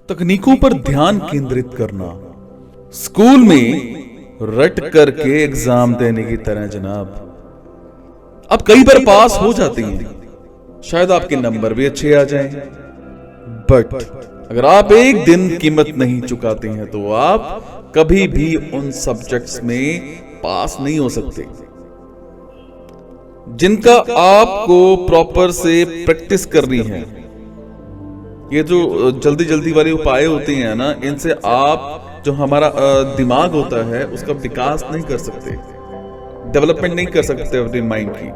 तकनीकों पर ध्यान केंद्रित करना स्कूल में रट करके एग्जाम देने की तरह जनाब। आप कई बार पास हो जाते हैं, शायद आपके नंबर भी अच्छे आ जाएं, बट अगर आप एक दिन कीमत नहीं चुकाते हैं तो आप कभी भी उन सब्जेक्ट्स में पास नहीं हो सकते जिनका आपको प्रॉपर से प्रैक्टिस करनी है। ये जो जल्दी जल्दी वाले उपाय होते हैं ना, इनसे आप जो हमारा दिमाग होता है उसका विकास नहीं कर सकते, डेवलपमेंट नहीं कर सकते अपने माइंड की।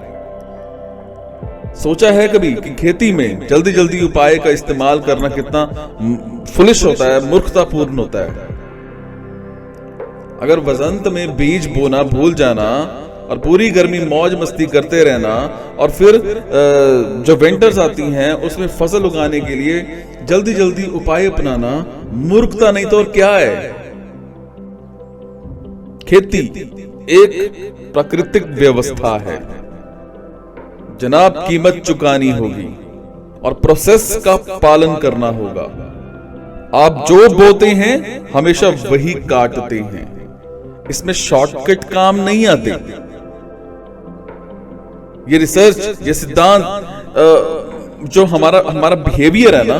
सोचा है कभी कि खेती में जल्दी जल्दी उपाय का इस्तेमाल करना कितना फुलिश होता है, मूर्खतापूर्ण होता है। अगर वसंत में बीज बोना भूल जाना और पूरी गर्मी मौज मस्ती करते रहना और फिर जो विंटर्स आती हैं उसमें फसल उगाने के लिए जल्दी जल्दी उपाय अपनाना मूर्खता नहीं तो और क्या है। खेती एक प्राकृतिक व्यवस्था है जनाब, कीमत चुकानी होगी और प्रोसेस का पालन करना होगा। आप जो बोते हैं हमेशा वही काटते हैं, इसमें शॉर्टकट काम नहीं आते। ये रिसर्च, ये सिद्धांत जो हमारा बिहेवियर है ना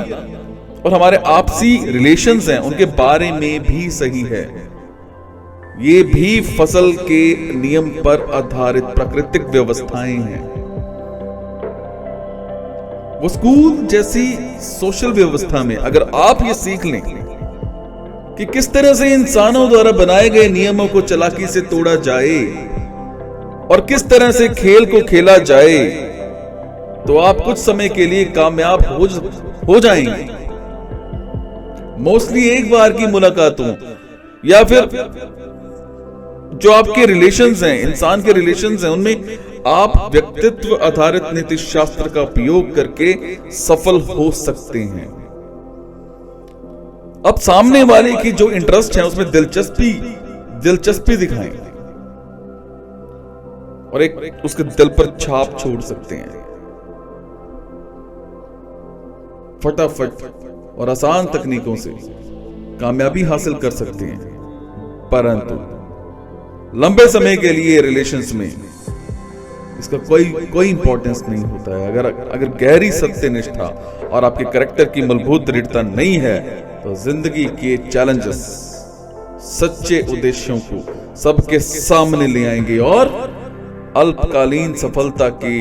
और हमारे आपसी रिलेशंस हैं उनके बारे में भी सही है। ये भी फसल के नियम पर आधारित प्राकृतिक व्यवस्थाएं हैं। वो स्कूल जैसी सोशल व्यवस्था में अगर आप ये सीख लें कि किस तरह से इंसानों द्वारा बनाए गए नियमों को चालाकी से तोड़ा जाए और किस तरह से खेल को खेला जाए, तो आप कुछ समय के लिए कामयाब हो जाएंगे। मोस्टली एक बार की मुलाकातों या फिर जो आपके रिलेशंस हैं, इंसान के रिलेशंस हैं, उनमें आप व्यक्तित्व आधारित नीति शास्त्र का उपयोग करके सफल हो सकते हैं। अब सामने वाले की जो इंटरेस्ट है उसमें दिलचस्पी दिखाएं और एक उसके दिल पर छाप छोड़ सकते हैं। फटाफट और आसान तकनीकों से कामयाबी हासिल कर सकते हैं, परंतु लंबे समय के लिए रिलेशंस में इसका कोई इंपॉर्टेंस नहीं होता है। अगर गहरी सत्यनिष्ठा और आपके कैरेक्टर की मूलभूत दृढ़ता नहीं है तो जिंदगी के चैलेंजेस सच्चे उद्देश्यों को सबके सामने ले आएंगे और अल्पकालीन सफलता के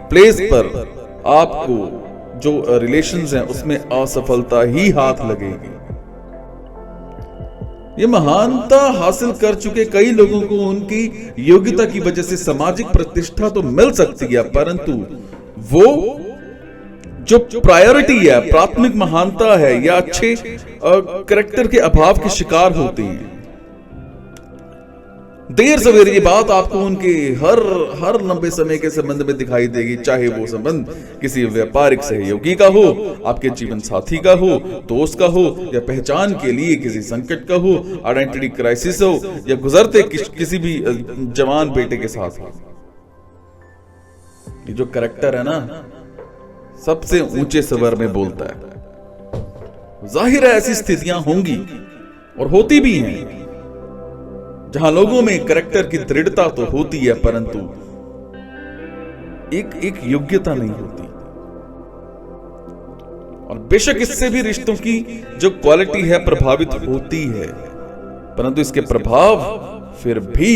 प्लेस पर आपको जो रिलेशंस हैं उसमें असफलता ही हाथ लगेगी। ये महानता हासिल कर चुके कई लोगों को उनकी योग्यता की वजह से सामाजिक प्रतिष्ठा तो मिल सकती है, परंतु वो जो प्रायोरिटी है, प्राथमिक महानता है या अच्छे कैरेक्टर के अभाव के शिकार होते हैं। देर सवेर ये बात आपको उनके हर लंबे समय के संबंध में दिखाई देगी, चाहे वो संबंध किसी व्यापारिक सहयोगी का हो, आपके जीवन साथी का हो, दोस्त का हो, या पहचान के लिए किसी संकट का हो, आइडेंटिटी क्राइसिस हो, या गुजरते किसी भी जवान बेटे के साथ हो। ये जो कैरेक्टर है ना सबसे ऊंचे स्वर में बोलता है। जाहिर है ऐसी स्थितियां होंगी और होती भी हैं जहां लोगों में कैरेक्टर की दृढ़ता तो होती है परंतु एक योग्यता नहीं होती। और बेशक इससे भी रिश्तों की जो क्वालिटी है प्रभावित होती है, परंतु इसके प्रभाव फिर भी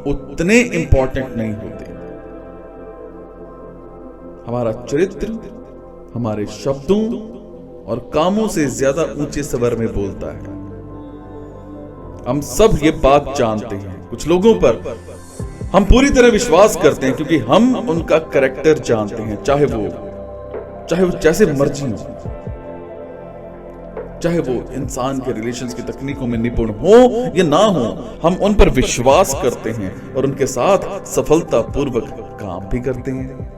उतने इंपॉर्टेंट नहीं होते। हमारा चरित्र हमारे शब्दों और कामों से ज्यादा ऊंचे स्वर में बोलता है। हम सब ये बात जानते हैं। कुछ लोगों पर हम पूरी तरह विश्वास करते हैं क्योंकि हम उनका कैरेक्टर जानते हैं, चाहे वो जैसे मर्जी हो, चाहे वो इंसान के रिलेशंस की तकनीकों में निपुण हो या ना हो, हम उन पर विश्वास करते हैं और उनके साथ सफलतापूर्वक काम भी करते हैं।